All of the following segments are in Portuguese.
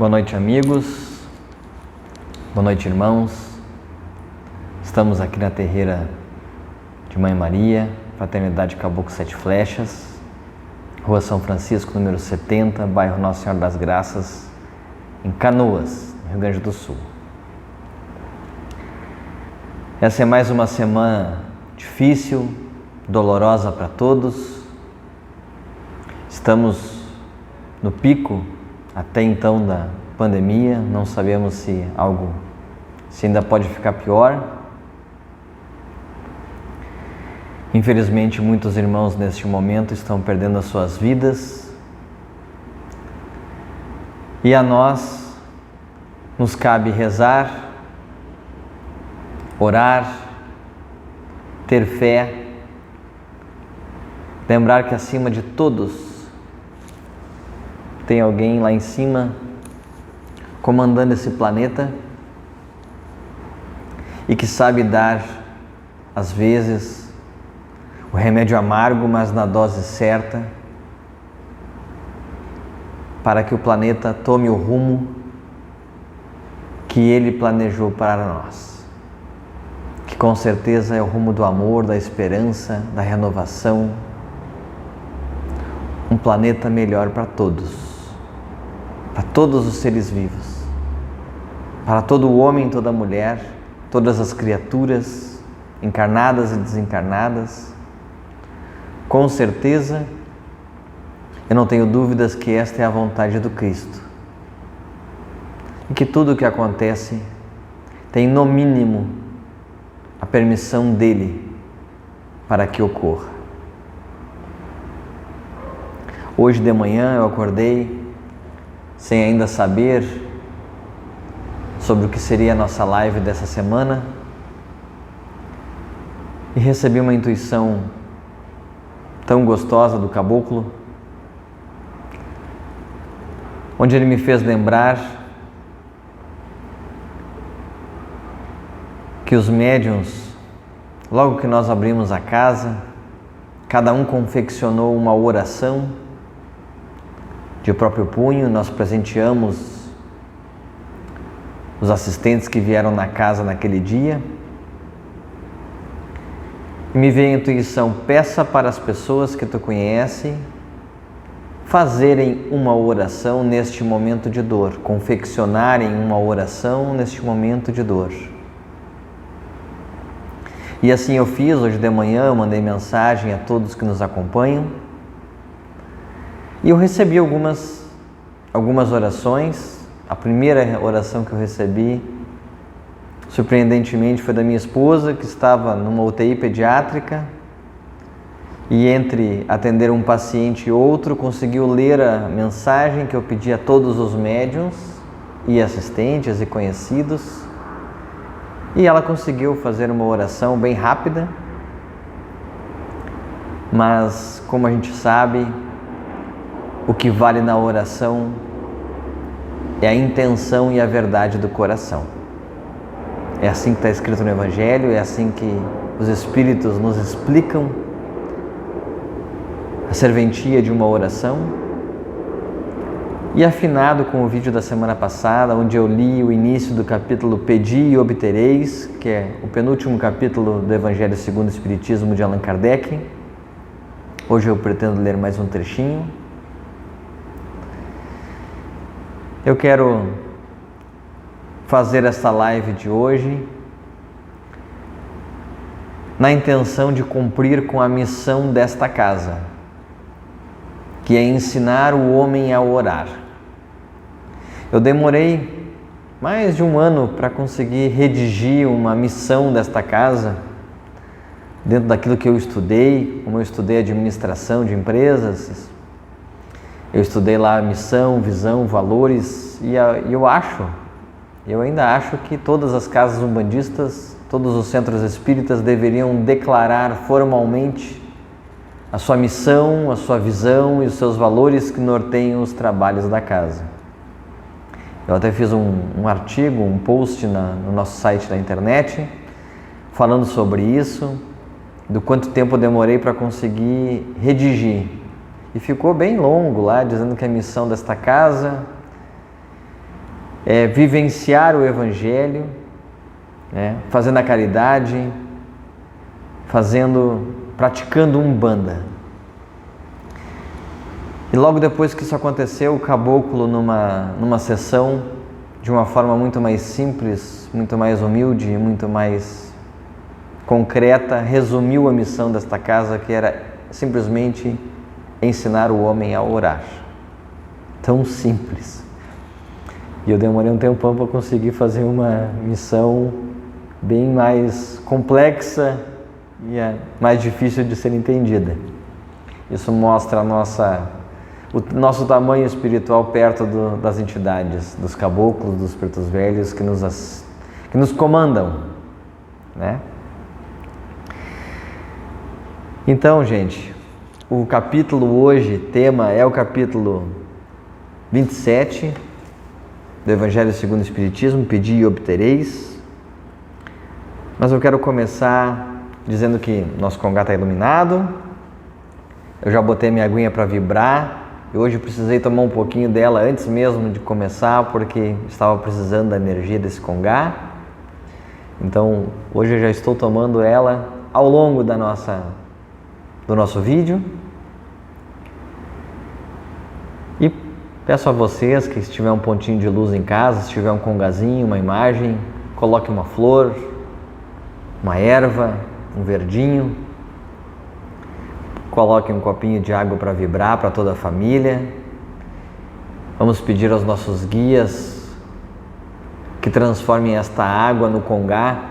Boa noite, amigos. Boa noite, irmãos. Estamos aqui na terreira de Mãe Maria, Fraternidade Caboclo Sete Flechas, Rua São Francisco, número 70, bairro Nossa Senhora das Graças, em Canoas, no Rio Grande do Sul. Essa é mais uma semana difícil, dolorosa para todos. Estamos no pico até então da pandemia, não sabemos se ainda pode ficar pior. Infelizmente, muitos irmãos neste momento estão perdendo as suas vidas. E a nós nos cabe rezar, orar, ter fé, lembrar que acima de todos tem alguém lá em cima comandando esse planeta e que sabe dar, às vezes, o remédio amargo, mas na dose certa, para que o planeta tome o rumo que ele planejou para nós, que com certeza é o rumo do amor, da esperança, da renovação, um planeta melhor para todos os seres vivos, para todo o homem, toda a mulher, todas as criaturas, encarnadas e desencarnadas. Com certeza, eu não tenho dúvidas que esta é a vontade do Cristo e que tudo o que acontece tem, no mínimo, a permissão dele para que ocorra. Hoje de manhã eu acordei sem ainda saber sobre o que seria a nossa live dessa semana e recebi uma intuição tão gostosa do Caboclo, onde ele me fez lembrar que os médiuns, logo que nós abrimos a casa, cada um confeccionou uma oração de próprio punho. Nós presenteamos os assistentes que vieram na casa naquele dia. E me veio a intuição: peça para as pessoas que tu conhece fazerem uma oração neste momento de dor, confeccionarem uma oração neste momento de dor. E assim eu fiz. Hoje de manhã eu mandei mensagem a todos que nos acompanham e eu recebi algumas orações. A primeira oração que eu recebi, surpreendentemente, foi da minha esposa, que estava numa UTI pediátrica e, entre atender um paciente e outro, conseguiu ler a mensagem que eu pedi a todos os médiuns e assistentes e conhecidos, e ela conseguiu fazer uma oração bem rápida, mas, como a gente sabe, o que vale na oração é a intenção e a verdade do coração. É assim que está escrito no Evangelho, é assim que os Espíritos nos explicam a serventia de uma oração. E afinado com o vídeo da semana passada, onde eu li o início do capítulo Pedi e Obtereis, que é o penúltimo capítulo do Evangelho segundo o Espiritismo de Allan Kardec, hoje eu pretendo ler mais um trechinho. Eu quero fazer esta live de hoje na intenção de cumprir com a missão desta casa, que é ensinar o homem a orar. Eu demorei mais de um ano para conseguir redigir uma missão desta casa, dentro daquilo que eu estudei. Como eu estudei administração de empresas, eu estudei lá missão, visão, valores, e eu ainda acho que todas as casas umbandistas, todos os centros espíritas deveriam declarar formalmente a sua missão, a sua visão e os seus valores que norteiam os trabalhos da casa. Eu até fiz um artigo, um post no nosso site da internet, falando sobre isso, do quanto tempo eu demorei para conseguir redigir. E ficou bem longo lá, dizendo que a missão desta casa vivenciar o Evangelho, né? Fazendo a caridade, praticando Umbanda. E logo depois que isso aconteceu, o caboclo, numa sessão, de uma forma muito mais simples, muito mais humilde, muito mais concreta, resumiu a missão desta casa, que era simplesmente ensinar o homem a orar. Tão simples. E eu demorei um tempão para conseguir fazer uma missão bem mais complexa e mais difícil de ser entendida. Isso mostra o nosso tamanho espiritual perto das entidades, dos caboclos, dos pretos velhos que nos comandam, né? Então, gente, o capítulo hoje, tema é o capítulo 27 do Evangelho segundo o Espiritismo, Pedi e obtereis. Mas eu quero começar dizendo que nosso congá está iluminado. Eu já botei minha aguinha para vibrar. E hoje precisei tomar um pouquinho dela antes mesmo de começar, porque estava precisando da energia desse congá. Então, hoje eu já estou tomando ela ao longo do nosso vídeo. E peço a vocês que, se tiver um pontinho de luz em casa, se tiver um congazinho, uma imagem, coloque uma flor, uma erva, um verdinho. Coloque um copinho de água para vibrar para toda a família. Vamos pedir aos nossos guias que transformem esta água no congá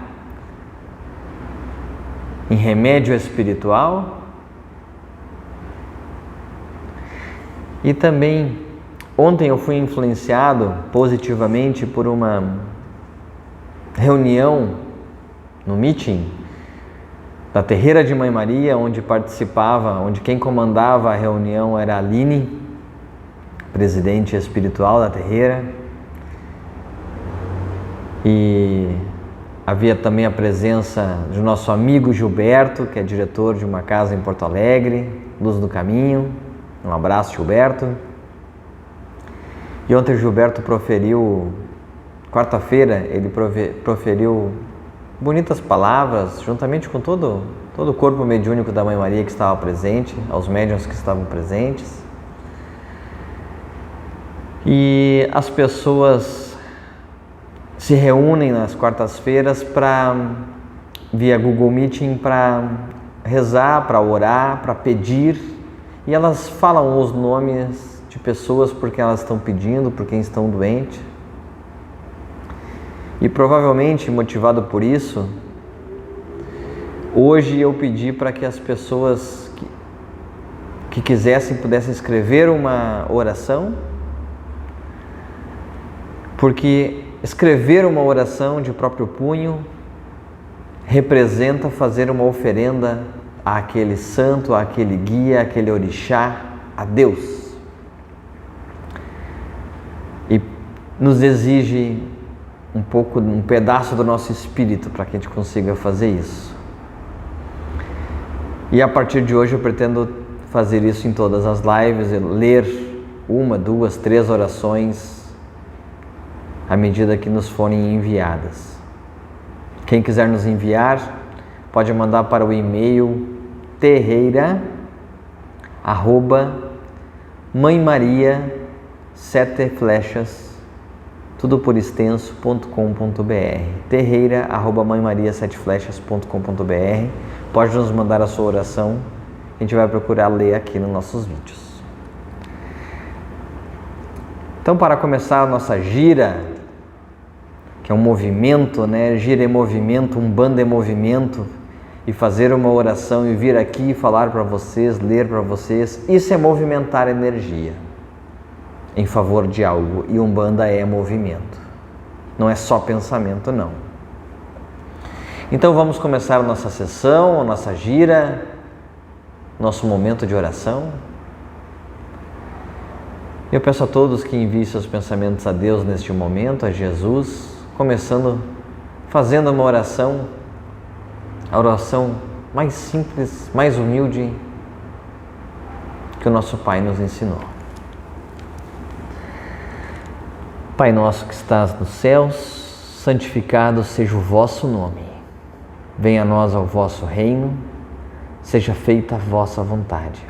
em remédio espiritual. E também, ontem eu fui influenciado positivamente por uma reunião no meeting da Terreira de Mãe Maria, onde quem comandava a reunião era a Aline, presidente espiritual da Terreira. E havia também a presença do nosso amigo Gilberto, que é diretor de uma casa em Porto Alegre, Luz do Caminho. Um abraço, Gilberto. E ontem o Gilberto quarta-feira, ele proferiu bonitas palavras, juntamente com todo o corpo mediúnico da Mãe Maria que estava presente, aos médiuns que estavam presentes. E as pessoas se reúnem nas quartas-feiras via Google Meeting, para rezar, para orar, para pedir. E elas falam os nomes de pessoas porque elas estão pedindo, por quem estão doentes. E provavelmente, motivado por isso, hoje eu pedi para que as pessoas que quisessem, pudessem escrever uma oração, porque escrever uma oração de próprio punho representa fazer uma oferenda àquele santo, àquele guia, àquele orixá, a Deus. E nos exige um pedaço do nosso espírito para que a gente consiga fazer isso. E a partir de hoje eu pretendo fazer isso em todas as lives, ler 1, 2, 3 orações à medida que nos forem enviadas. Quem quiser nos enviar, pode mandar para o e-mail terreira@mãemaria7flechas, tudo por extenso.com.br, terreira@mãemaria7flechas.com.br. Pode nos mandar a sua oração, a gente vai procurar ler aqui nos nossos vídeos. Então, para começar a nossa gira, que é um movimento, né? Gira é movimento, Umbanda é movimento, e fazer uma oração e vir aqui falar para vocês, ler para vocês, isso é movimentar energia em favor de algo, e Umbanda é movimento, não é só pensamento, não. Então vamos começar a nossa sessão, a nossa gira, nosso momento de oração. Eu peço a todos que enviem seus pensamentos a Deus neste momento, a Jesus, fazendo uma oração, a oração mais simples, mais humilde que o nosso Pai nos ensinou. Pai nosso que estás nos céus, santificado seja o vosso nome. Venha a nós o vosso reino, seja feita a vossa vontade,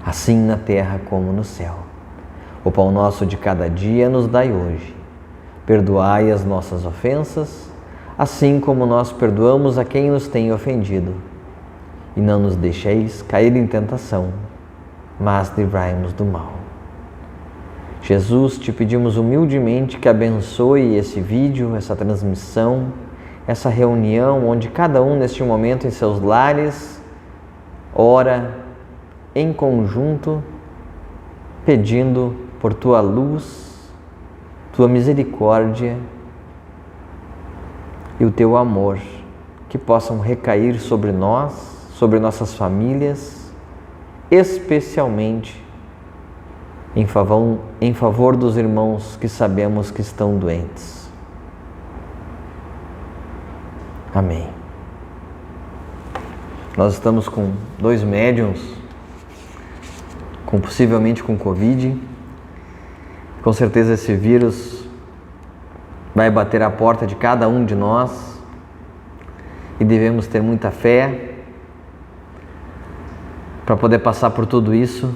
assim na terra como no céu. O pão nosso de cada dia nos dai hoje. Perdoai as nossas ofensas, assim como nós perdoamos a quem nos tem ofendido. E não nos deixeis cair em tentação, mas livrai-nos do mal. Jesus, te pedimos humildemente que abençoe esse vídeo, essa transmissão, essa reunião, onde cada um neste momento em seus lares ora em conjunto, pedindo por tua luz, tua misericórdia e o teu amor, que possam recair sobre nós, sobre nossas famílias, especialmente em favor dos irmãos que sabemos que estão doentes. Amém. Nós estamos com 2 médiuns, possivelmente com Covid. Com certeza esse vírus vai bater a porta de cada um de nós e devemos ter muita fé para poder passar por tudo isso.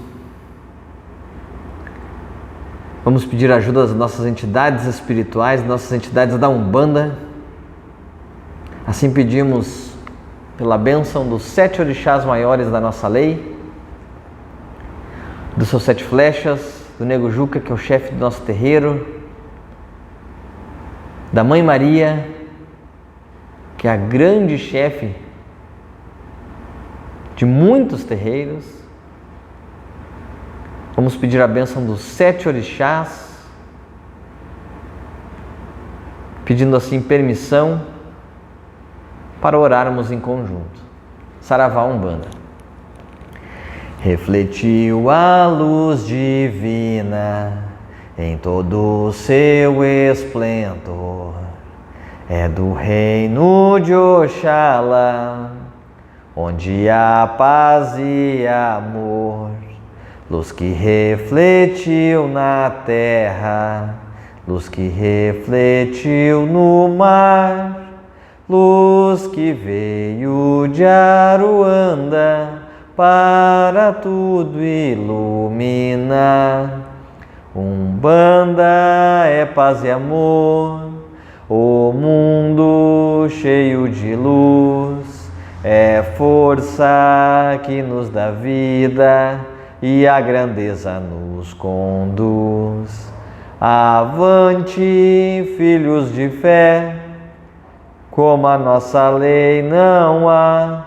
Vamos pedir ajuda das nossas entidades espirituais, nossas entidades da Umbanda. Assim pedimos pela bênção dos 7 orixás maiores da nossa lei, dos seus 7 flechas, do Nego Juca, que é o chefe do nosso terreiro, da Mãe Maria, que é a grande chefe de muitos terreiros. Vamos pedir a bênção dos 7 orixás, pedindo assim permissão para orarmos em conjunto. Saravá Umbanda. Refletiu a luz divina em todo o seu esplendor. É do reino de Oxalá, onde há paz e amor. Luz que refletiu na terra, luz que refletiu no mar, luz que veio de Aruanda para tudo iluminar. Umbanda é paz e amor, o mundo cheio de luz, é força que nos dá vida e a grandeza nos conduz. Avante, filhos de fé, como a nossa lei não há,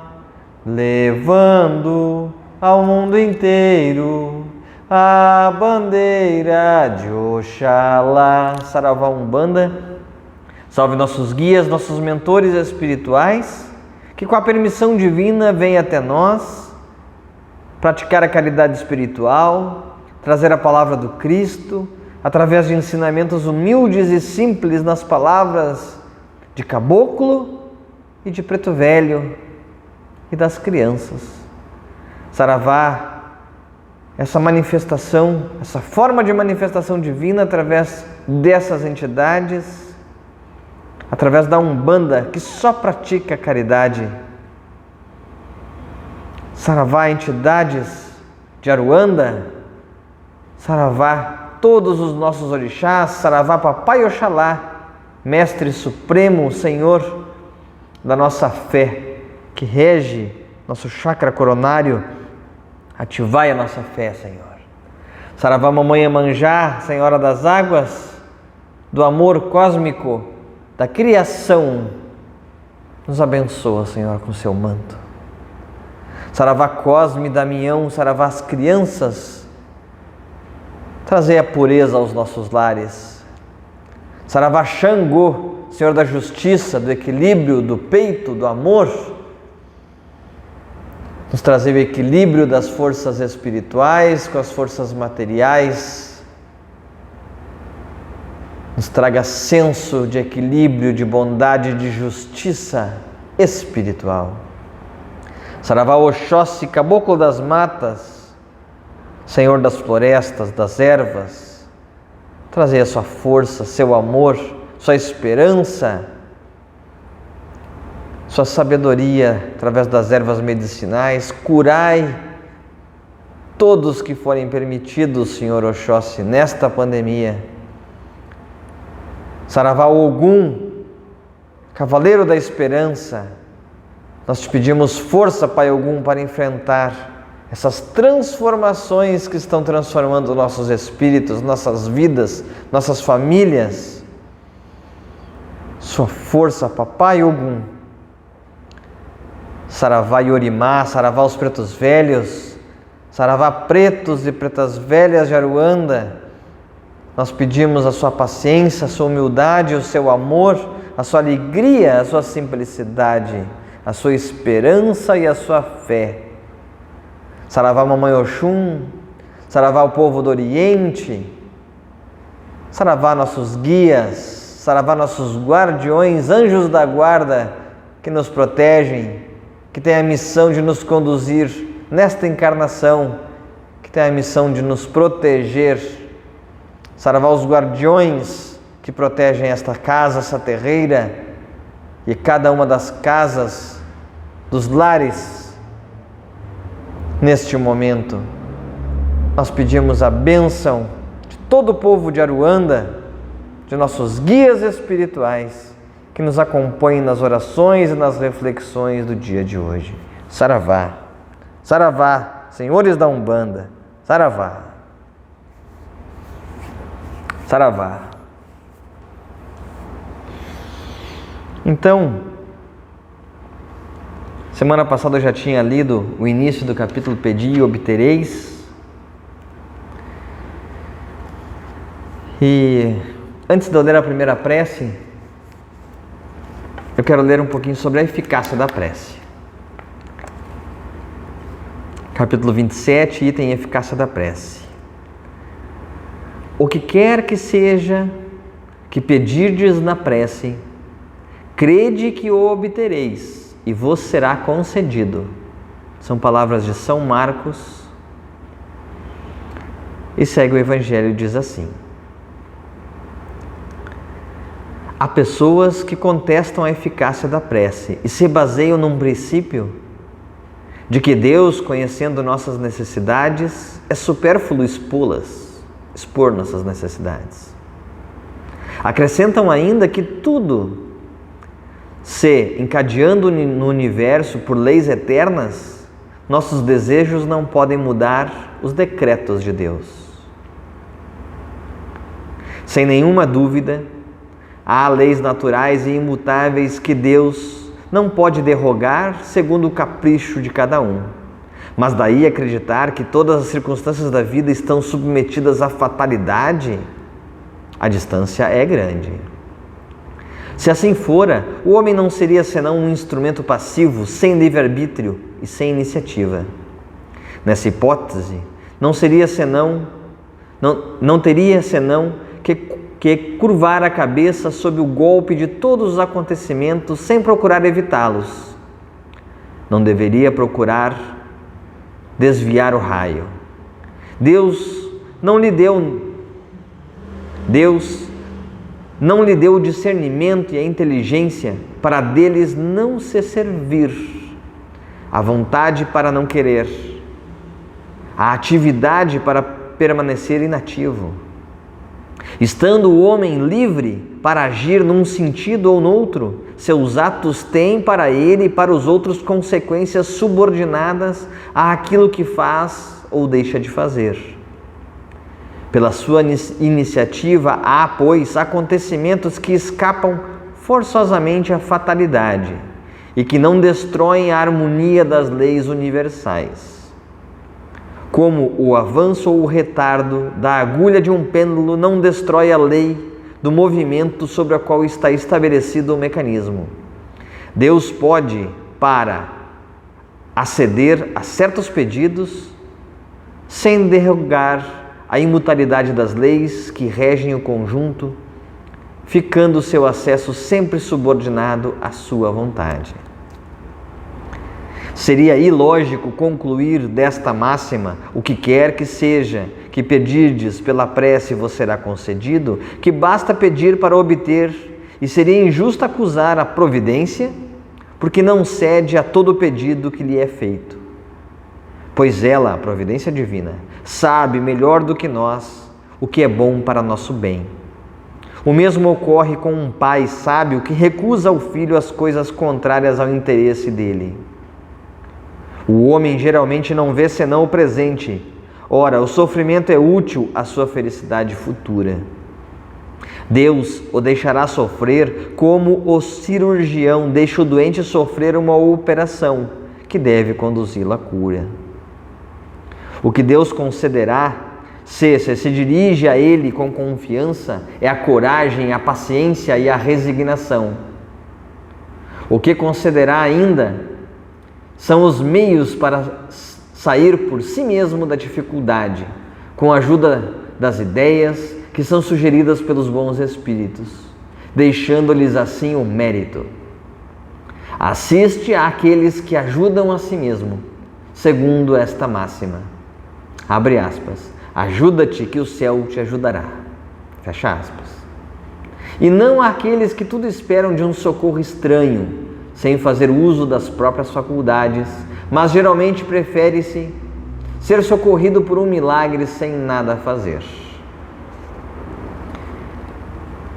levando ao mundo inteiro a bandeira de Oxalá. Saravá Umbanda. Salve nossos guias, nossos mentores espirituais, que com a permissão divina venham até nós praticar a caridade espiritual, trazer a palavra do Cristo, através de ensinamentos humildes e simples nas palavras de Caboclo e de Preto Velho e das crianças. Saravá, essa manifestação, essa forma de manifestação divina através dessas entidades, através da Umbanda, que só pratica a caridade. Saravá, entidades de Aruanda, saravá, todos os nossos orixás, saravá, Papai Oxalá, Mestre Supremo, Senhor da nossa fé, que rege nosso chakra coronário, ativai a nossa fé, Senhor. Saravá, Mamãe Iemanjá, Senhora das Águas, do amor cósmico, da criação, nos abençoa, Senhor, com seu manto. Saravá Cosme, Damião, saravá as crianças, trazei a pureza aos nossos lares. Saravá Xangô, Senhor da justiça, do equilíbrio, do peito, do amor, nos trazei o equilíbrio das forças espirituais com as forças materiais, nos traga senso de equilíbrio, de bondade, de justiça espiritual. Saravá Oxóssi, Caboclo das Matas, Senhor das florestas, das ervas, trazei a sua força, seu amor, sua esperança, sua sabedoria através das ervas medicinais. Curai todos que forem permitidos, Senhor Oxóssi, nesta pandemia. Saravá Ogum, Cavaleiro da Esperança, nós te pedimos força, Pai Ogum, para enfrentar essas transformações que estão transformando nossos espíritos, nossas vidas, nossas famílias. Sua força, Papai Ogum. Saravá Yorimá, Saravá os pretos velhos, Saravá pretos e pretas velhas de Aruanda. Nós pedimos a sua paciência, a sua humildade, o seu amor, a sua alegria, a sua simplicidade, a sua esperança e a sua fé. Saravá Mamãe Oxum, Saravá o povo do Oriente, Saravá nossos guias, Saravá nossos guardiões, anjos da guarda que nos protegem, que têm a missão de nos conduzir nesta encarnação, que têm a missão de nos proteger. Saravá os guardiões que protegem esta casa, essa terreira e cada uma das casas, dos lares. Neste momento, nós pedimos a bênção de todo o povo de Aruanda, de nossos guias espirituais, que nos acompanhem nas orações e nas reflexões do dia de hoje. Saravá, Saravá, senhores da Umbanda, Saravá, Saravá. Então, semana passada eu já tinha lido o início do capítulo Pedi e obtereis. E antes de eu ler a primeira prece, eu quero ler um pouquinho sobre a eficácia da prece. Capítulo 27, item Eficácia da prece. O que quer que seja que pedirdes na prece, crede que o obtereis e vos será concedido. São palavras de São Marcos. E segue o Evangelho e diz assim: há pessoas que contestam a eficácia da prece e se baseiam num princípio de que Deus, conhecendo nossas necessidades, é supérfluo expor nossas necessidades. Acrescentam ainda que tudo se encadeando no universo por leis eternas, nossos desejos não podem mudar os decretos de Deus. Sem nenhuma dúvida, há leis naturais e imutáveis que Deus não pode derrogar segundo o capricho de cada um. Mas daí acreditar que todas as circunstâncias da vida estão submetidas à fatalidade, a distância é grande. Se assim fora, o homem não seria senão um instrumento passivo, sem livre-arbítrio e sem iniciativa. Nessa hipótese, não teria senão que curvar a cabeça sob o golpe de todos os acontecimentos sem procurar evitá-los. Não deveria procurar desviar o raio. Deus não lhe deu o discernimento e a inteligência para deles não se servir, a vontade para não querer, a atividade para permanecer inativo. Estando o homem livre para agir num sentido ou noutro, seus atos têm para ele e para os outros consequências subordinadas àquilo que faz ou deixa de fazer. Pela sua iniciativa há, pois, acontecimentos que escapam forçosamente à fatalidade e que não destroem a harmonia das leis universais. Como o avanço ou o retardo da agulha de um pêndulo não destrói a lei do movimento sobre a qual está estabelecido o mecanismo. Deus pode, para aceder a certos pedidos, sem derrogar a imutabilidade das leis que regem o conjunto, ficando seu acesso sempre subordinado à sua vontade. Seria ilógico concluir desta máxima, o que quer que seja que pedirdes pela prece vos será concedido, que basta pedir para obter, e seria injusto acusar a providência, porque não cede a todo pedido que lhe é feito. Pois ela, a providência divina, sabe melhor do que nós o que é bom para nosso bem. O mesmo ocorre com um pai sábio que recusa ao filho as coisas contrárias ao interesse dele. O homem geralmente não vê senão o presente. Ora, o sofrimento é útil à sua felicidade futura. Deus o deixará sofrer como o cirurgião deixa o doente sofrer uma operação que deve conduzi-lo à cura. O que Deus concederá, se dirige a Ele com confiança, é a coragem, a paciência e a resignação. O que concederá ainda são os meios para sair por si mesmo da dificuldade, com a ajuda das ideias que são sugeridas pelos bons espíritos, deixando-lhes assim o mérito. Assiste àqueles que ajudam a si mesmo, segundo esta máxima. Abre aspas. Ajuda-te que o céu te ajudará. Fecha aspas. E não àqueles que tudo esperam de um socorro estranho, sem fazer uso das próprias faculdades, mas geralmente prefere-se ser socorrido por um milagre sem nada fazer.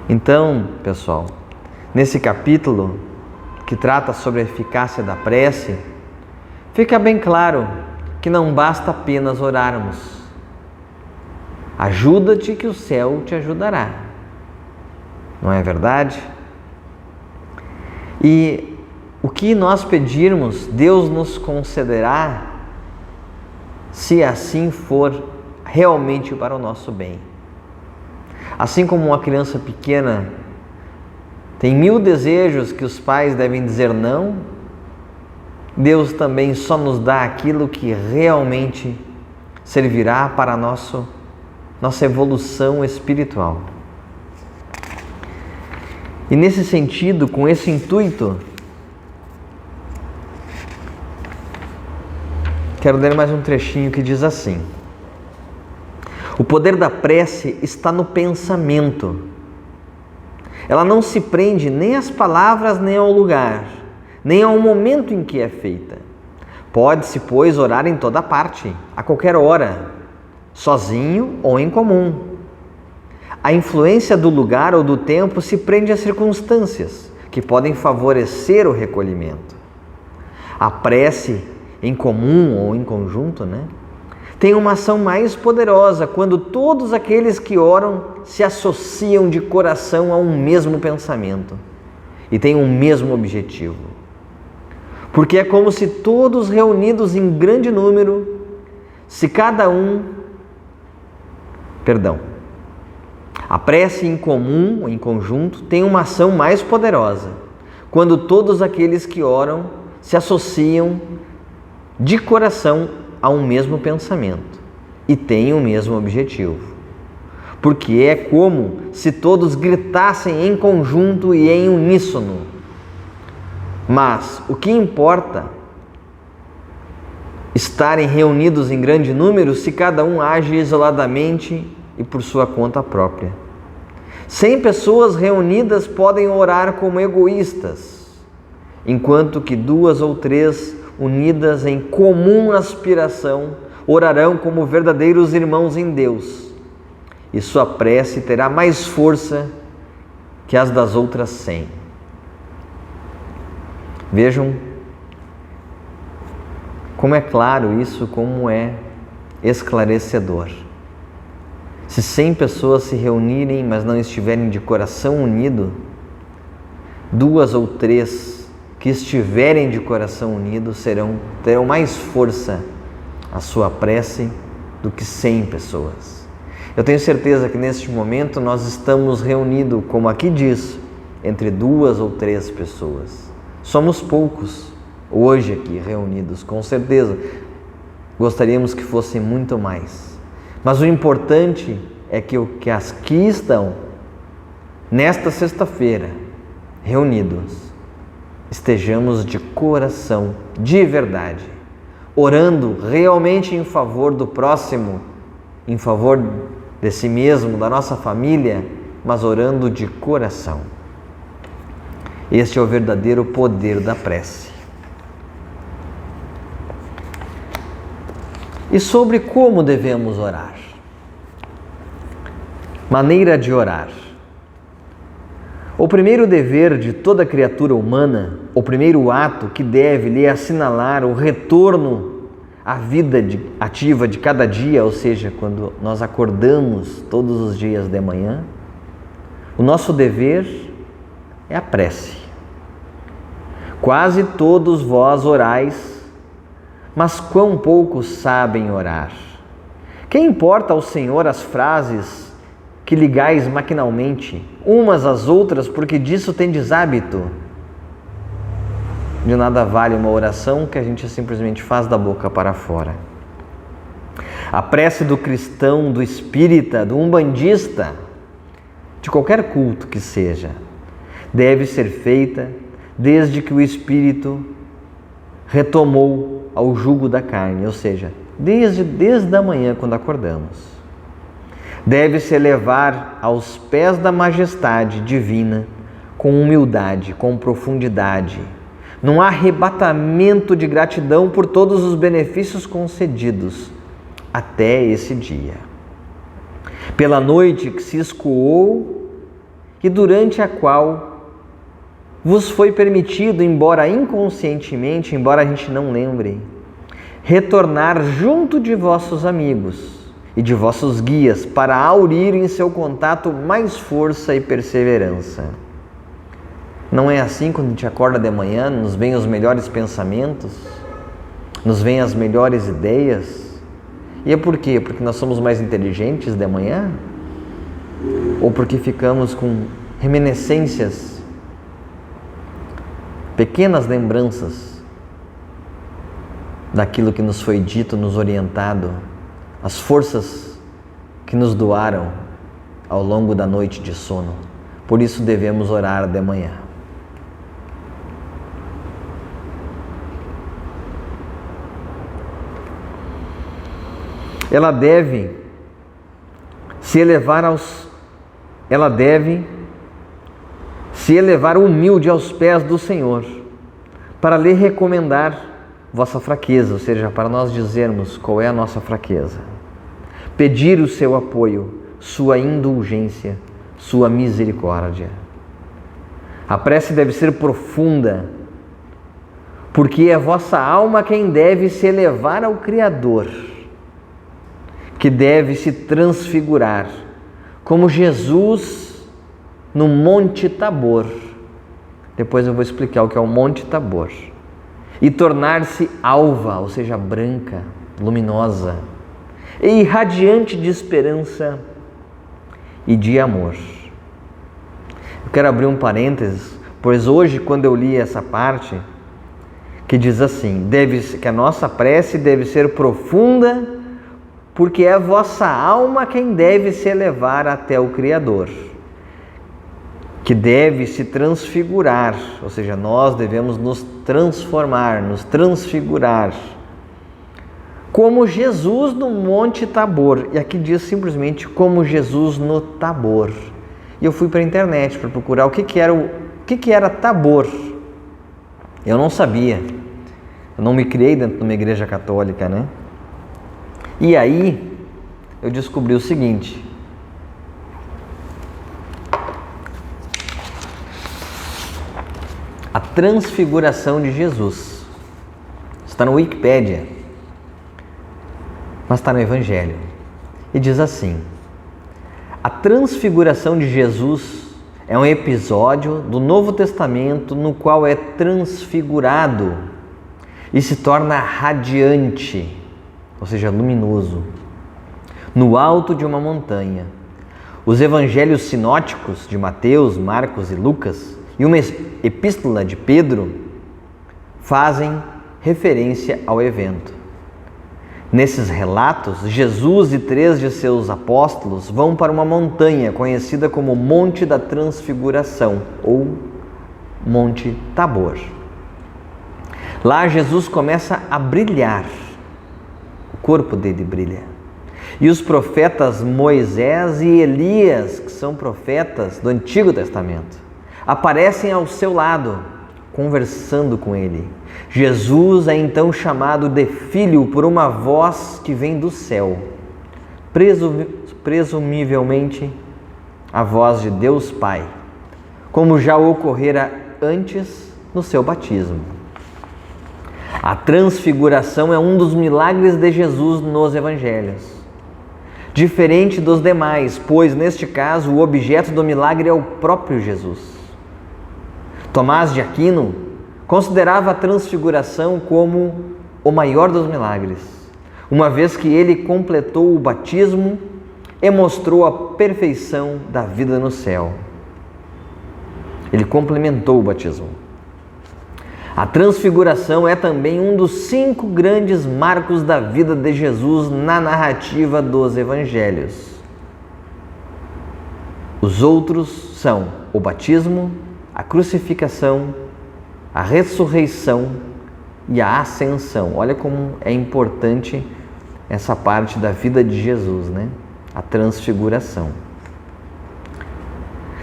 Então, pessoal, nesse capítulo que trata sobre a eficácia da prece, fica bem claro que não basta apenas orarmos. Ajuda-te que o céu te ajudará. Não é verdade? E o que nós pedirmos, Deus nos concederá, se assim for realmente para o nosso bem. Assim como uma criança pequena tem 1000 desejos que os pais devem dizer não, Deus também só nos dá aquilo que realmente servirá para a nossa evolução espiritual. E nesse sentido, com esse intuito, quero ler mais um trechinho que diz assim: o poder da prece está no pensamento. Ela não se prende nem às palavras, nem ao lugar, nem ao momento em que é feita. Pode-se, pois, orar em toda parte, a qualquer hora, sozinho ou em comum. A influência do lugar ou do tempo se prende às circunstâncias, que podem favorecer o recolhimento. A prece, em comum ou em conjunto, tem uma ação mais poderosa quando todos aqueles que oram se associam de coração a um mesmo pensamento e têm um mesmo objetivo. Porque é como se todos reunidos em grande número, a prece em comum ou em conjunto tem uma ação mais poderosa quando todos aqueles que oram se associam de coração a um mesmo pensamento e têm o mesmo objetivo. Porque é como se todos gritassem em conjunto e em uníssono. Mas o que importa estarem reunidos em grande número se cada um age isoladamente e por sua conta própria. 100 pessoas reunidas podem orar como egoístas, enquanto que 2 ou 3 unidas em comum aspiração orarão como verdadeiros irmãos em Deus, e sua prece terá mais força que as das outras 100. Vejam como é claro isso, como é esclarecedor. Se 100 pessoas se reunirem, mas não estiverem de coração unido, 2 ou 3 que estiverem de coração unido terão mais força a sua prece do que 100 pessoas. Eu tenho certeza que neste momento nós estamos reunidos, como aqui diz, entre 2 ou 3 pessoas. Somos poucos hoje aqui reunidos, com certeza. Gostaríamos que fossem muito mais. Mas o importante é que as que estão nesta sexta-feira reunidos, estejamos de coração, de verdade, orando realmente em favor do próximo em favor de si mesmo, da nossa família, mas orando de coração. Este é o verdadeiro poder da prece. E sobre como devemos orar? Maneira de orar. O primeiro dever de toda criatura humana, o primeiro ato que deve lhe assinalar o retorno à vida ativa de cada dia, ou seja, quando nós acordamos todos os dias de manhã, o nosso dever é a prece. Quase todos vós orais, mas quão poucos sabem orar. Que importa ao Senhor as frases que ligais maquinalmente, umas às outras, porque disso tendes hábito? De nada vale uma oração que a gente simplesmente faz da boca para fora. A prece do cristão, do espírita, do umbandista, de qualquer culto que seja, deve ser feita desde que o espírito retomou ao jugo da carne, ou seja, desde a manhã quando acordamos. Deve-se elevar aos pés da majestade divina com humildade, com profundidade, num arrebatamento de gratidão por todos os benefícios concedidos até esse dia. Pela noite que se escoou e durante a qual vos foi permitido, embora inconscientemente, embora a gente não lembre, retornar junto de vossos amigos e de vossos guias para aurir em seu contato mais força e perseverança. Não é assim quando a gente acorda de manhã, nos vêm os melhores pensamentos, nos vêm as melhores ideias? E é por quê? Porque nós somos mais inteligentes de manhã? Ou porque ficamos com reminiscências, pequenas lembranças daquilo que nos foi dito, nos orientado, as forças que nos doaram ao longo da noite de sono? Por isso devemos orar de manhã. Ela deve se elevar humilde aos pés do Senhor, para lhe recomendar vossa fraqueza, ou seja, para nós dizermos qual é a nossa fraqueza. Pedir o seu apoio, sua indulgência, sua misericórdia. A prece deve ser profunda, porque é vossa alma quem deve se elevar ao Criador, que deve se transfigurar, como Jesus no Monte Tabor. Depois eu vou explicar o que é o Monte Tabor. E tornar-se alva, ou seja, branca, luminosa, e irradiante de esperança e de amor. Eu quero abrir um parênteses, pois hoje, quando eu li essa parte, que diz assim, que a nossa prece deve ser profunda, porque é vossa alma quem deve se elevar até o Criador, que deve se transfigurar, ou seja, nós devemos nos transformar, nos transfigurar, como Jesus no Monte Tabor. E aqui diz simplesmente como Jesus no Tabor. E eu fui para a internet para procurar o que era Tabor. Eu não sabia. Eu não me criei dentro de uma igreja católica, né? E aí eu descobri o seguinte: a transfiguração de Jesus está no Wikipédia, mas está no Evangelho. E diz assim: a transfiguração de Jesus é um episódio do Novo Testamento no qual é transfigurado e se torna radiante, ou seja, luminoso, no alto de uma montanha. Os evangelhos sinóticos de Mateus, Marcos e Lucas e uma epístola de Pedro fazem referência ao evento. Nesses relatos, Jesus e 3 de seus apóstolos vão para uma montanha conhecida como Monte da Transfiguração ou Monte Tabor. Lá Jesus começa a brilhar, o corpo dele brilha. E os profetas Moisés e Elias, que são profetas do Antigo Testamento, aparecem ao seu lado, conversando com ele. Jesus é então chamado de Filho por uma voz que vem do céu, presumivelmente a voz de Deus Pai, como já ocorrera antes no seu batismo. A transfiguração é um dos milagres de Jesus nos Evangelhos, diferente dos demais, pois neste caso o objeto do milagre é o próprio Jesus. Tomás de Aquino considerava a transfiguração como o maior dos milagres, uma vez que ele completou o batismo e mostrou a perfeição da vida no céu. Ele complementou o batismo. A transfiguração é também um dos 5 grandes marcos da vida de Jesus na narrativa dos Evangelhos. Os outros são o batismo, a crucificação, a ressurreição e a ascensão. Olha como é importante essa parte da vida de Jesus, né? A transfiguração.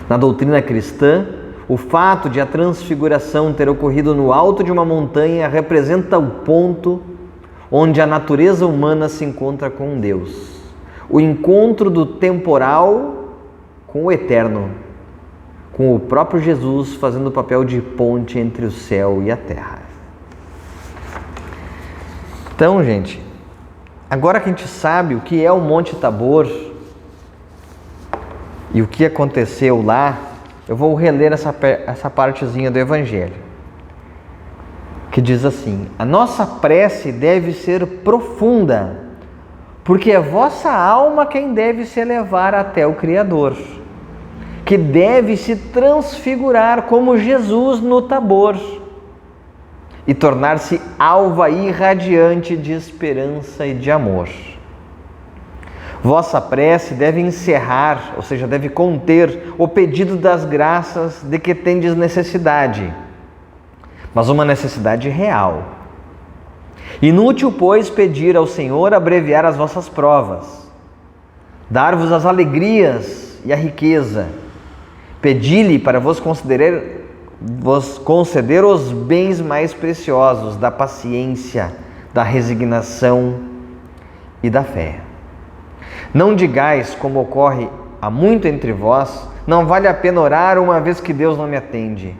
Na doutrina cristã, o fato de a transfiguração ter ocorrido no alto de uma montanha representa o ponto onde a natureza humana se encontra com Deus. O encontro do temporal com o eterno, com o próprio Jesus fazendo o papel de ponte entre o céu e a terra. Então, gente, agora que a gente sabe o que é o Monte Tabor e o que aconteceu lá, eu vou reler essa partezinha do Evangelho, que diz assim: a nossa prece deve ser profunda, porque é vossa alma quem deve se elevar até o Criador, que deve se transfigurar como Jesus no Tabor e tornar-se alva irradiante de esperança e de amor. Vossa prece deve encerrar, ou seja, deve conter o pedido das graças de que tendes necessidade, mas uma necessidade real. Inútil, pois, pedir ao Senhor abreviar as vossas provas, dar-vos as alegrias e a riqueza. Pedi-lhe para vos conceder os bens mais preciosos da paciência, da resignação e da fé. Não digais, como ocorre há muito entre vós, não vale a pena orar uma vez que Deus não me atende.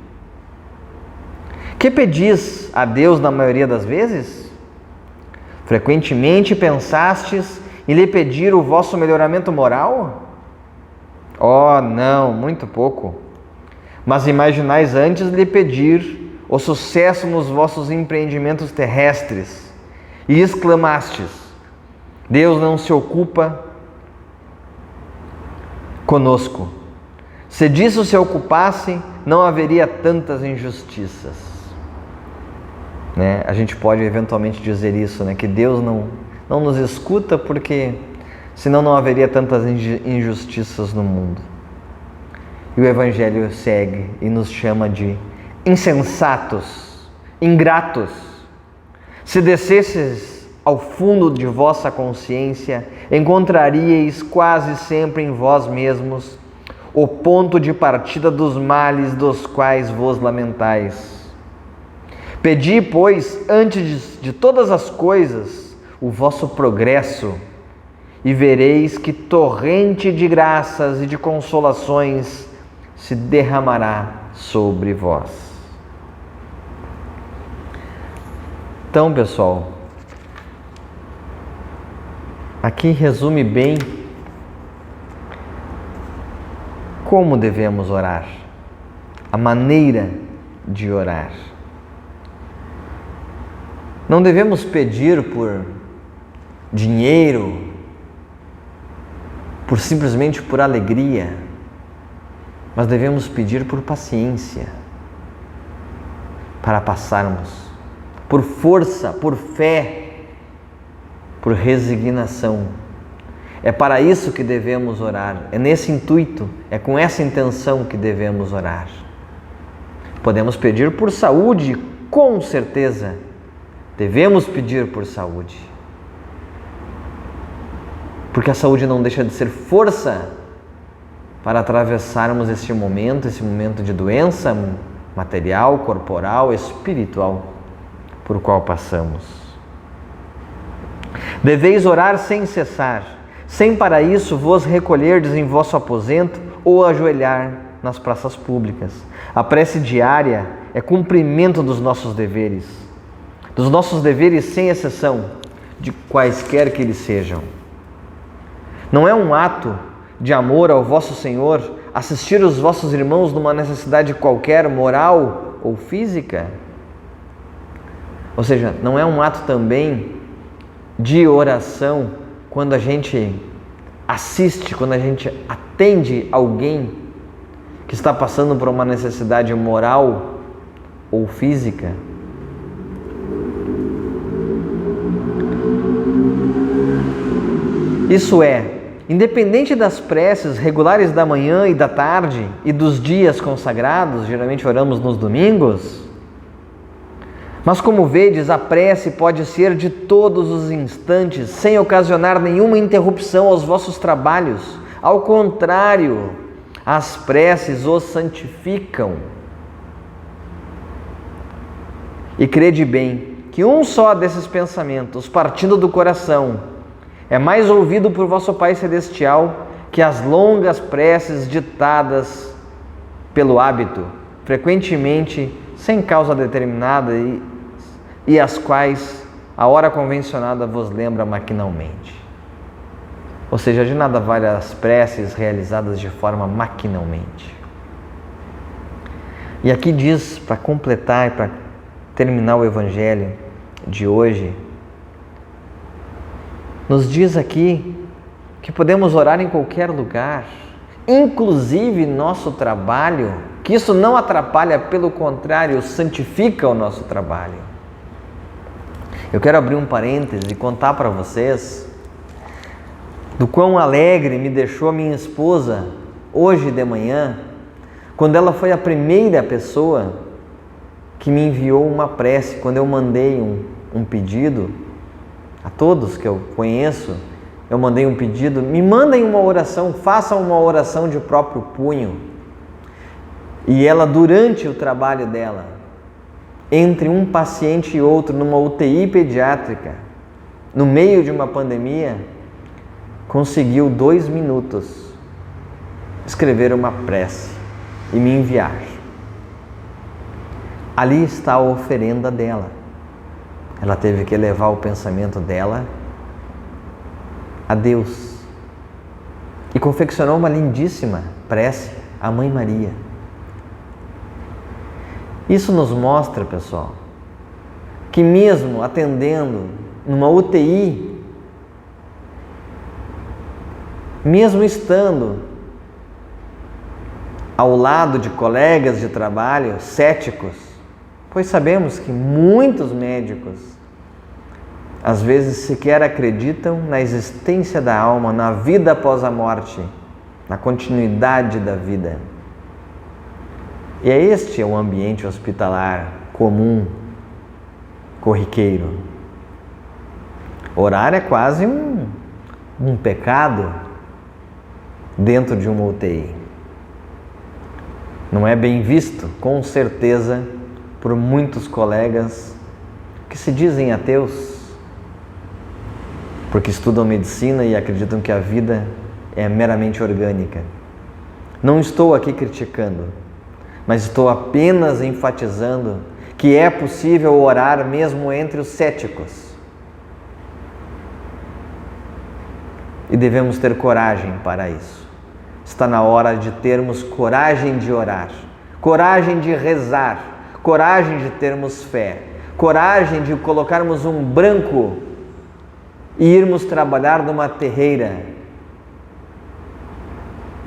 Que pedis a Deus na maioria das vezes? Frequentemente pensastes em lhe pedir o vosso melhoramento moral? Oh, não, muito pouco. Mas imaginais antes lhe pedir o sucesso nos vossos empreendimentos terrestres e exclamastes: Deus não se ocupa conosco. Se disso se ocupasse, não haveria tantas injustiças. Né? A gente pode eventualmente dizer isso, né? Que Deus não nos escuta porque senão não haveria tantas injustiças no mundo. E o Evangelho segue e nos chama de insensatos, ingratos. Se descesses ao fundo de vossa consciência, encontraríeis quase sempre em vós mesmos o ponto de partida dos males dos quais vos lamentais. Pedi, pois, antes de todas as coisas, o vosso progresso, e vereis que torrente de graças e de consolações se derramará sobre vós. Então, pessoal, aqui resume bem como devemos orar, a maneira de orar. Não devemos pedir por dinheiro, simplesmente por alegria, mas devemos pedir por paciência para passarmos, por força, por fé, por resignação. É para isso que devemos orar, é nesse intuito, é com essa intenção que devemos orar. Podemos pedir por saúde, com certeza, devemos pedir por saúde. porque a saúde não deixa de ser força para atravessarmos esse momento de doença material, corporal, espiritual, por qual passamos. Deveis orar sem cessar, sem para isso vos recolherdes em vosso aposento ou ajoelhar nas praças públicas. A prece diária é cumprimento dos nossos deveres sem exceção, de quaisquer que eles sejam. Não é um ato de amor ao vosso Senhor assistir os vossos irmãos numa necessidade qualquer, moral ou física? Ou seja, não é um ato também de oração quando a gente assiste, quando a gente atende alguém que está passando por uma necessidade moral ou física? Isso é, independente das preces regulares da manhã e da tarde e dos dias consagrados, geralmente oramos nos domingos, mas como vedes, a prece pode ser de todos os instantes, sem ocasionar nenhuma interrupção aos vossos trabalhos. Ao contrário, as preces os santificam. E crede bem que um só desses pensamentos, partindo do coração, é mais ouvido por vosso Pai Celestial que as longas preces ditadas pelo hábito, frequentemente sem causa determinada e as quais a hora convencionada vos lembra maquinalmente. Ou seja, de nada vale as preces realizadas de forma maquinalmente. E aqui diz, para completar e para terminar o Evangelho de hoje, nos diz aqui que podemos orar em qualquer lugar, inclusive nosso trabalho, que isso não atrapalha, pelo contrário, santifica o nosso trabalho. Eu quero abrir um parêntese e contar para vocês do quão alegre me deixou minha esposa hoje de manhã, quando ela foi a primeira pessoa que me enviou uma prece, quando eu mandei um pedido. A todos que eu conheço, eu mandei um pedido, me mandem uma oração, façam uma oração de próprio punho. E ela, durante o trabalho dela, entre um paciente e outro, numa UTI pediátrica, no meio de uma pandemia, conseguiu 2 minutos escrever uma prece e me enviar. Ali está a oferenda dela. Ela teve que levar o pensamento dela a Deus e confeccionou uma lindíssima prece à Mãe Maria. Isso nos mostra, pessoal, que mesmo atendendo numa UTI, mesmo estando ao lado de colegas de trabalho céticos, pois sabemos que muitos médicos às vezes sequer acreditam na existência da alma, na vida após a morte, na continuidade da vida. E este é o ambiente hospitalar comum, corriqueiro. Orar é quase um pecado dentro de uma UTI. Não é bem visto, com certeza, por muitos colegas que se dizem ateus, porque estudam medicina e acreditam que a vida é meramente orgânica. Não estou aqui criticando, mas estou apenas enfatizando que é possível orar mesmo entre os céticos. E devemos ter coragem para isso. Está na hora de termos coragem de orar, coragem de rezar, coragem de termos fé, coragem de colocarmos um branco e irmos trabalhar numa terreira,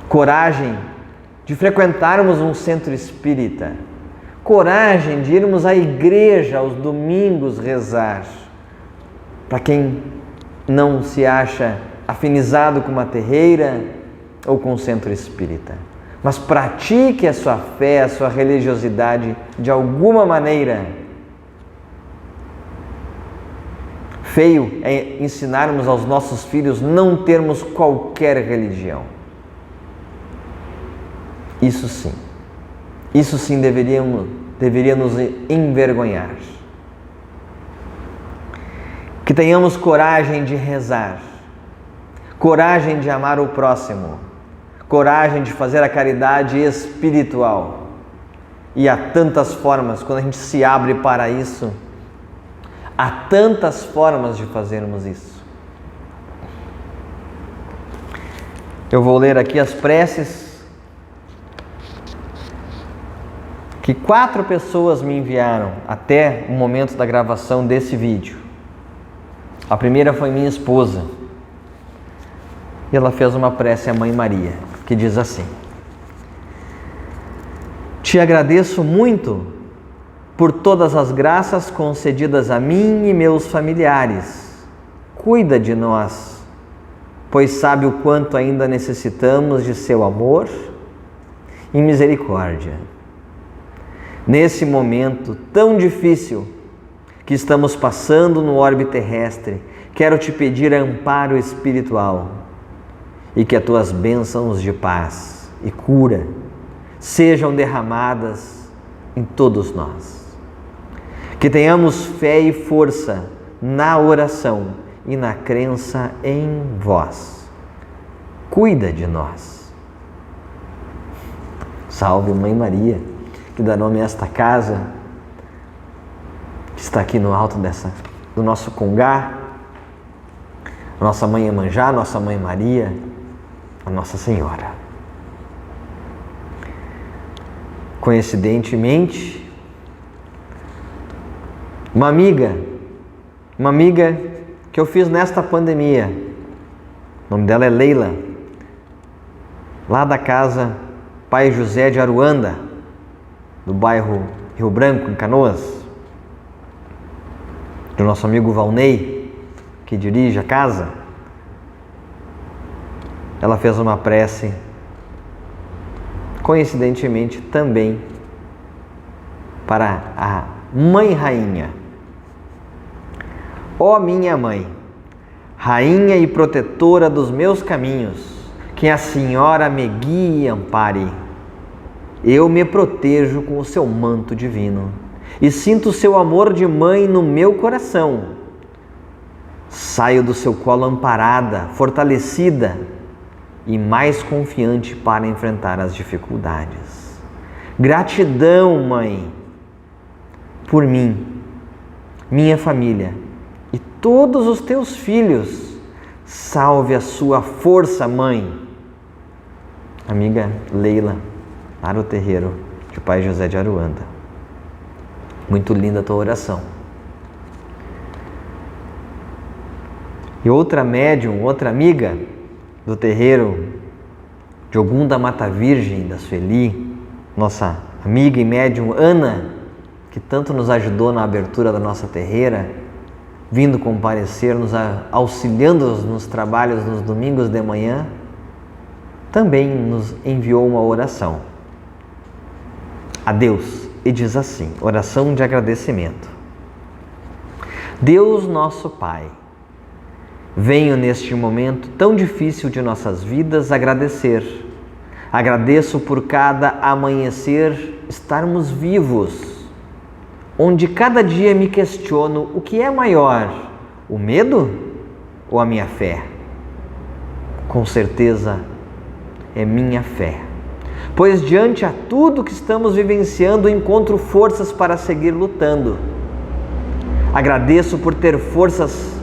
coragem de frequentarmos um centro espírita, coragem de irmos à igreja aos domingos rezar. Para quem não se acha afinizado com uma terreira ou com um centro espírita, mas pratique a sua fé, a sua religiosidade de alguma maneira. feio é ensinarmos aos nossos filhos não termos qualquer religião. Isso sim deveria nos envergonhar. Que tenhamos coragem de rezar, coragem de amar o próximo, coragem de fazer a caridade espiritual. E há tantas formas, quando a gente se abre para isso, há tantas formas de fazermos isso. Eu vou ler aqui as preces que 4 pessoas me enviaram até o momento da gravação desse vídeo. A primeira foi minha esposa. E ela fez uma prece à Mãe Maria, que diz assim: Te agradeço muito por todas as graças concedidas a mim e meus familiares. Cuida de nós, pois sabe o quanto ainda necessitamos de seu amor e misericórdia. Nesse momento tão difícil que estamos passando no orbe terrestre, quero te pedir amparo espiritual e que as tuas bênçãos de paz e cura sejam derramadas em todos nós. Que tenhamos fé e força na oração e na crença em vós. Cuida de nós. Salve Mãe Maria, que dá nome a esta casa, que está aqui no alto do nosso congá, a nossa Mãe Iemanjá, a nossa Mãe Maria, a Nossa Senhora. Coincidentemente, uma amiga que eu fiz nesta pandemia, o nome dela é Leila, lá da casa Pai José de Aruanda, do bairro Rio Branco, em Canoas, do nosso amigo Valnei, que dirige a casa. Ela fez uma prece, coincidentemente também, para a Mãe Rainha. Ó minha Mãe, Rainha e protetora dos meus caminhos, que a Senhora me guie e ampare. Eu me protejo com o seu manto divino e sinto o seu amor de mãe no meu coração. Saio do seu colo amparada, fortalecida e mais confiante para enfrentar as dificuldades. Gratidão, Mãe, por mim, minha família e todos os teus filhos. Salve a sua força, Mãe. Amiga Leila, lá no terreiro de Pai José de Aruanda. Muito linda a tua oração. E outra médium, outra amiga do terreiro de Ogum da Mata Virgem, da Sueli, nossa amiga e médium Ana, que tanto nos ajudou na abertura da nossa terreira, vindo comparecer, nos auxiliando nos trabalhos nos domingos de manhã, também nos enviou uma oração a Deus e diz assim, oração de agradecimento. Deus nosso Pai, venho neste momento tão difícil de nossas vidas agradecer. Agradeço por cada amanhecer estarmos vivos, onde cada dia me questiono o que é maior, o medo ou a minha fé? Com certeza é minha fé, pois diante a tudo que estamos vivenciando encontro forças para seguir lutando. Agradeço por ter forças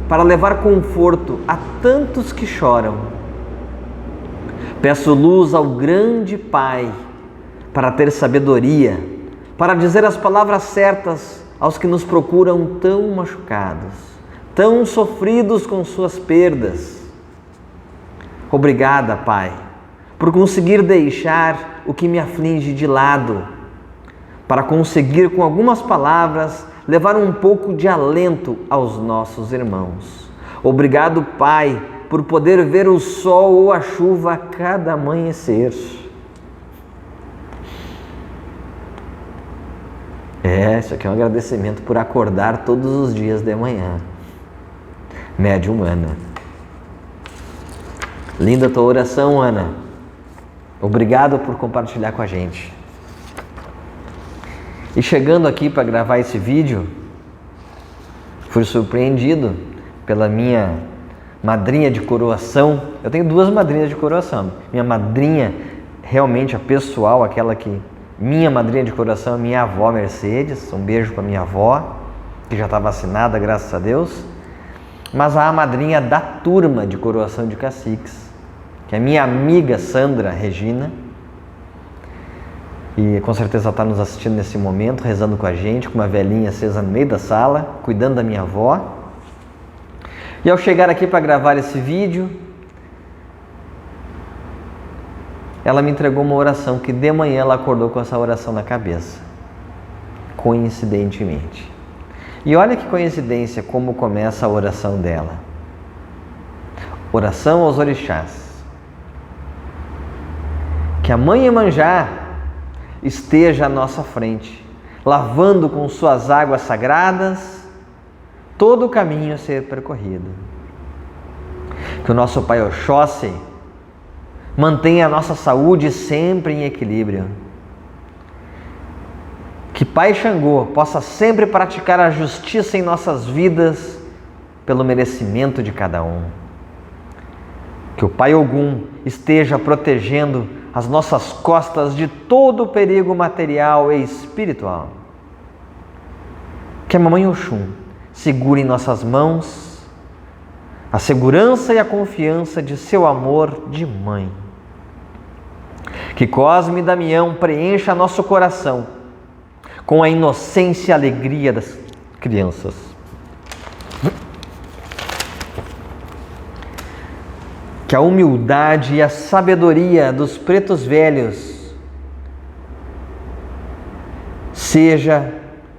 para levar conforto a tantos que choram. Peço luz ao grande Pai para ter sabedoria, para dizer as palavras certas aos que nos procuram tão machucados, tão sofridos com suas perdas. Obrigada, Pai, por conseguir deixar o que me aflige de lado, para conseguir com algumas palavras levar um pouco de alento aos nossos irmãos. Obrigado, Pai, por poder ver o sol ou a chuva a cada amanhecer. Isso aqui é um agradecimento por acordar todos os dias de manhã. Médium Ana. Linda tua oração, Ana. Obrigado por compartilhar com a gente. E chegando aqui para gravar esse vídeo, fui surpreendido pela minha madrinha de coroação. Eu tenho 2 madrinhas de coroação. Minha madrinha, realmente a pessoal, aquela que... Minha madrinha de coração é minha avó Mercedes. Um beijo para minha avó, que já está vacinada, graças a Deus. Mas a madrinha da turma de coroação de caciques, que é minha amiga Sandra Regina. E com certeza ela está nos assistindo nesse momento, rezando com a gente, com uma velhinha acesa no meio da sala, cuidando da minha avó. E ao chegar aqui para gravar esse vídeo, ela me entregou uma oração que de manhã ela acordou com essa oração na cabeça, coincidentemente. E olha que coincidência como começa a oração dela. Oração aos orixás. Que a Mãe Iemanjá esteja à nossa frente, lavando com suas águas sagradas todo o caminho a ser percorrido. Que o nosso Pai Oxóssi mantenha a nossa saúde sempre em equilíbrio. Que Pai Xangô possa sempre praticar a justiça em nossas vidas pelo merecimento de cada um. Que o Pai Ogum esteja protegendo as nossas costas de todo o perigo material e espiritual. Que a Mamãe Oxum segure em nossas mãos a segurança e a confiança de seu amor de mãe. Que Cosme e Damião preencha nosso coração com a inocência e alegria das crianças. Que a humildade e a sabedoria dos pretos velhos seja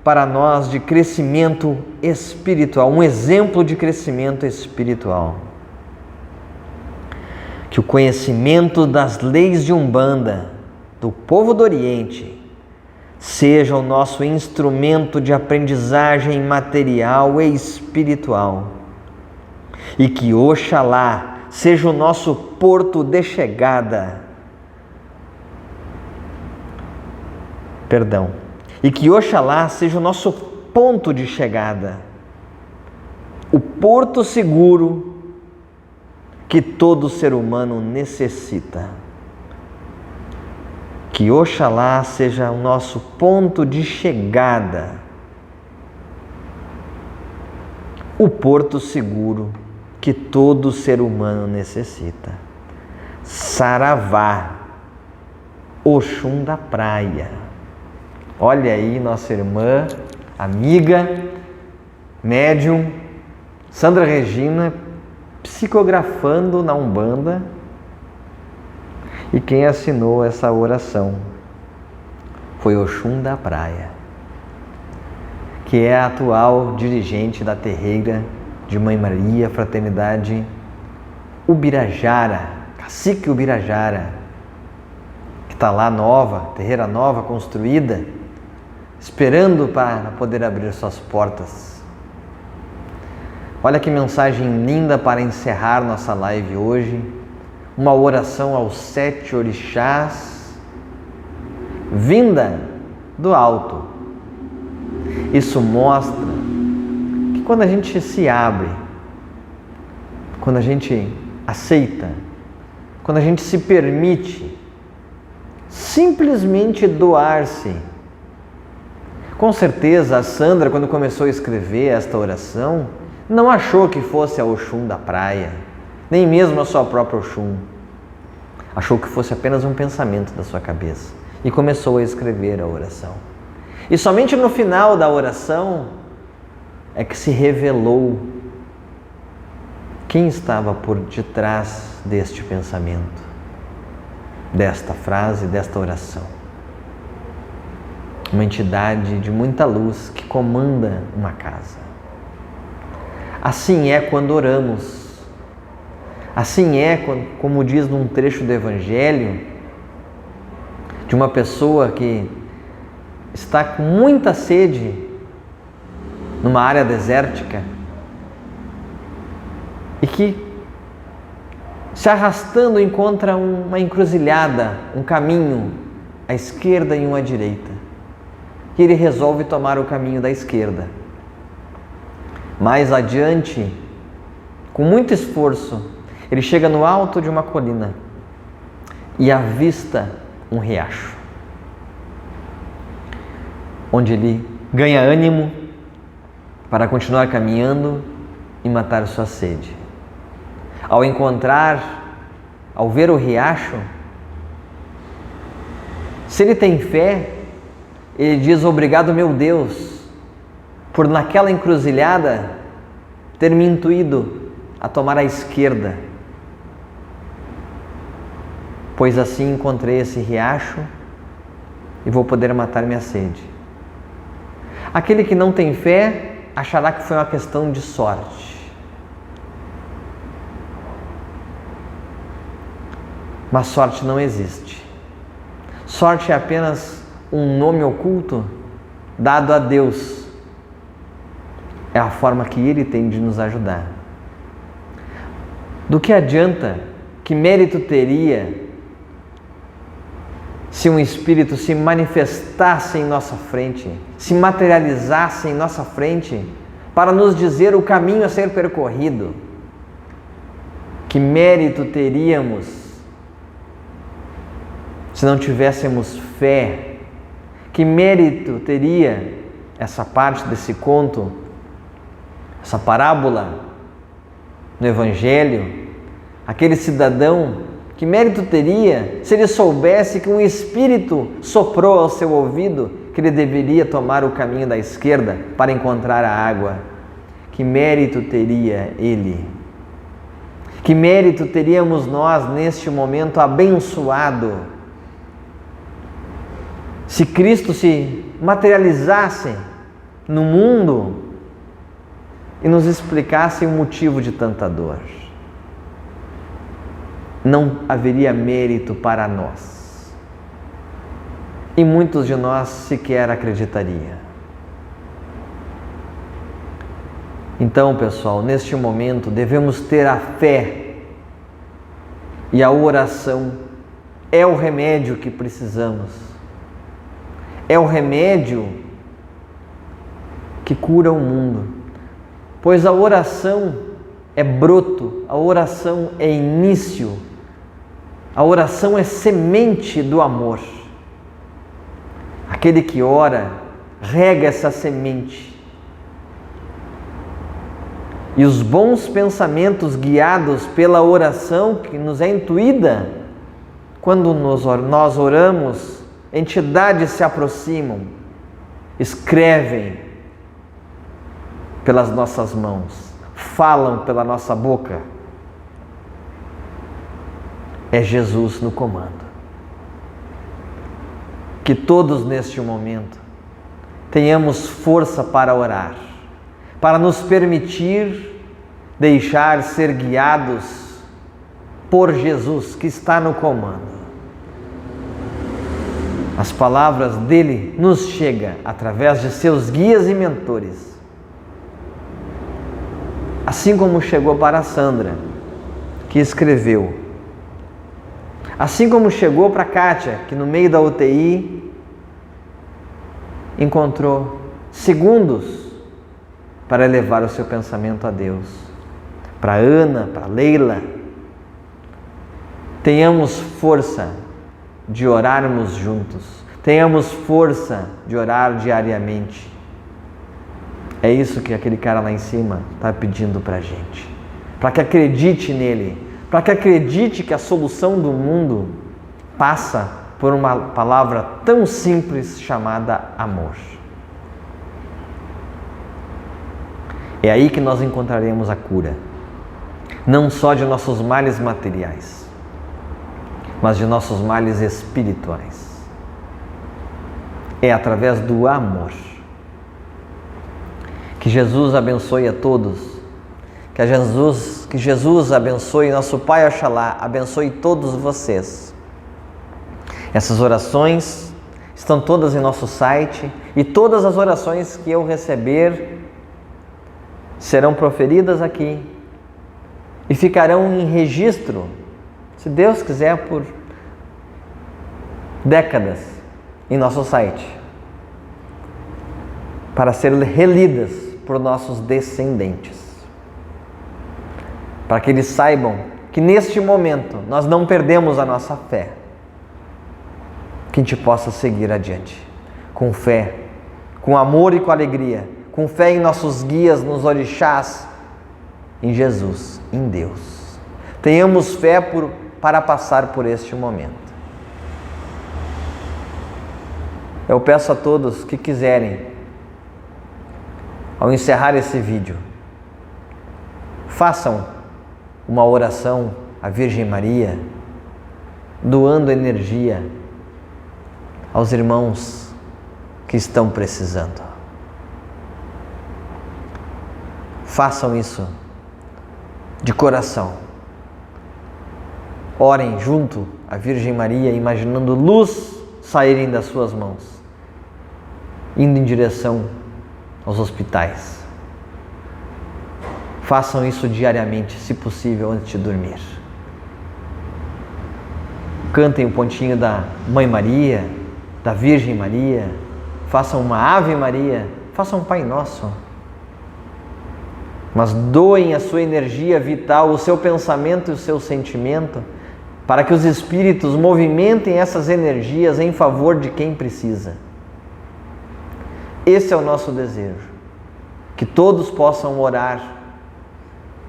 para nós de crescimento espiritual, um exemplo de crescimento espiritual. Que o conhecimento das leis de Umbanda, do povo do Oriente, seja o nosso instrumento de aprendizagem material e espiritual. E que Oxalá seja o nosso porto de chegada. E que Oxalá seja o nosso ponto de chegada. O porto seguro que todo ser humano necessita. Que Oxalá seja o nosso ponto de chegada. O porto seguro que todo ser humano necessita. Saravá, Oxum da praia. Olha aí nossa irmã, amiga, médium, Sandra Regina, psicografando na Umbanda. E quem assinou essa oração foi Oxum da praia, que é a atual dirigente da terreira de Mãe Maria, Fraternidade Ubirajara, Cacique Ubirajara, que está lá nova, terreira nova, construída, esperando para poder abrir suas portas. Olha que mensagem linda para encerrar nossa live hoje. Uma oração aos 7 orixás, vinda do alto. Isso mostra que quando a gente se abre, quando a gente aceita, quando a gente se permite simplesmente doar-se. Com certeza a Sandra, quando começou a escrever esta oração, não achou que fosse a Oxum da praia, nem mesmo a sua própria Oxum. Achou que fosse apenas um pensamento da sua cabeça e começou a escrever a oração. E somente no final da oração é que se revelou quem estava por detrás deste pensamento, desta frase, desta oração. Uma entidade de muita luz que comanda uma casa. Assim é quando oramos. Assim é, como diz num trecho do Evangelho, de uma pessoa que está com muita sede numa área desértica e que, se arrastando, encontra uma encruzilhada, um caminho à esquerda e um à direita. E ele resolve tomar o caminho da esquerda. Mais adiante, com muito esforço, ele chega no alto de uma colina e avista um riacho, onde ele ganha ânimo para continuar caminhando e matar sua sede. Ao ver o riacho, se ele tem fé, ele diz: obrigado, meu Deus, por naquela encruzilhada ter me intuído a tomar a esquerda, pois assim encontrei esse riacho e vou poder matar minha sede. Aquele que não tem fé achará que foi uma questão de sorte. Mas sorte não existe. Sorte é apenas um nome oculto dado a Deus. É a forma que Ele tem de nos ajudar. Do que adianta, que mérito teria se um Espírito se manifestasse em nossa frente, se materializasse em nossa frente, para nos dizer o caminho a ser percorrido? Que mérito teríamos se não tivéssemos fé? Que mérito teria essa parte desse conto, essa parábola no Evangelho? Aquele cidadão, que mérito teria se ele soubesse que um Espírito soprou ao seu ouvido que ele deveria tomar o caminho da esquerda para encontrar a água? Que mérito teria ele? Que mérito teríamos nós neste momento abençoado se Cristo se materializasse no mundo e nos explicasse o motivo de tanta dor? Não haveria mérito para nós. E muitos de nós sequer acreditariam. Então, pessoal, neste momento devemos ter a fé, e a oração é o remédio que precisamos. É o remédio que cura o mundo, pois a oração é broto, a oração é início, a oração é semente do amor. Aquele que ora, rega essa semente. E os bons pensamentos guiados pela oração que nos é intuída, quando nós oramos, entidades se aproximam, escrevem pelas nossas mãos, falam pela nossa boca. É Jesus no comando. Que todos neste momento tenhamos força para orar, para nos permitir deixar ser guiados por Jesus que está no comando. As palavras dele nos chegam através de seus guias e mentores. Assim como chegou para a Sandra, que escreveu. Assim como chegou para a Kátia, que no meio da UTI encontrou segundos para elevar o seu pensamento a Deus. Para Ana, para Leila. Tenhamos força de orarmos juntos. Tenhamos força de orar diariamente. É isso que aquele cara lá em cima está pedindo para a gente. Para que acredite nele. Para que acredite que a solução do mundo passa por uma palavra tão simples chamada amor. É aí que nós encontraremos a cura. Não só de nossos males materiais, mas de nossos males espirituais. É através do amor. Que Jesus abençoe a todos. Que Jesus abençoe, nosso Pai Oxalá, abençoe todos vocês. Essas orações estão todas em nosso site e todas as orações que eu receber serão proferidas aqui e ficarão em registro, se Deus quiser, por décadas em nosso site, para ser relidas por nossos descendentes, para que eles saibam que neste momento nós não perdemos a nossa fé, que a gente possa seguir adiante com fé, com amor e com alegria, com fé em nossos guias, nos orixás, em Jesus, em Deus. Tenhamos fé para passar por este momento. Eu peço a todos que quiserem, ao encerrar esse vídeo, façam uma oração à Virgem Maria, doando energia aos irmãos que estão precisando. Façam isso de coração. Orem junto à Virgem Maria, imaginando luz saírem das suas mãos, indo em direção aos hospitais. Façam isso diariamente, se possível, antes de dormir. Cantem o pontinho da Mãe Maria, da Virgem Maria, façam uma Ave Maria, façam um Pai Nosso. Mas doem a sua energia vital, o seu pensamento e o seu sentimento, para que os espíritos movimentem essas energias em favor de quem precisa. Esse é o nosso desejo, que todos possam orar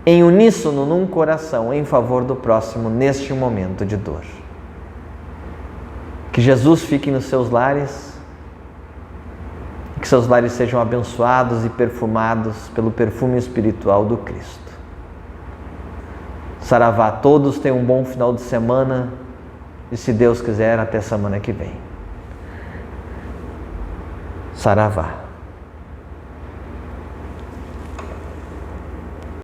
em uníssono, num coração, em favor do próximo, neste momento de dor. Que Jesus fique nos seus lares, que seus lares sejam abençoados e perfumados pelo perfume espiritual do Cristo. Saravá, todos tenham um bom final de semana e, se Deus quiser, até semana que vem. Saravá.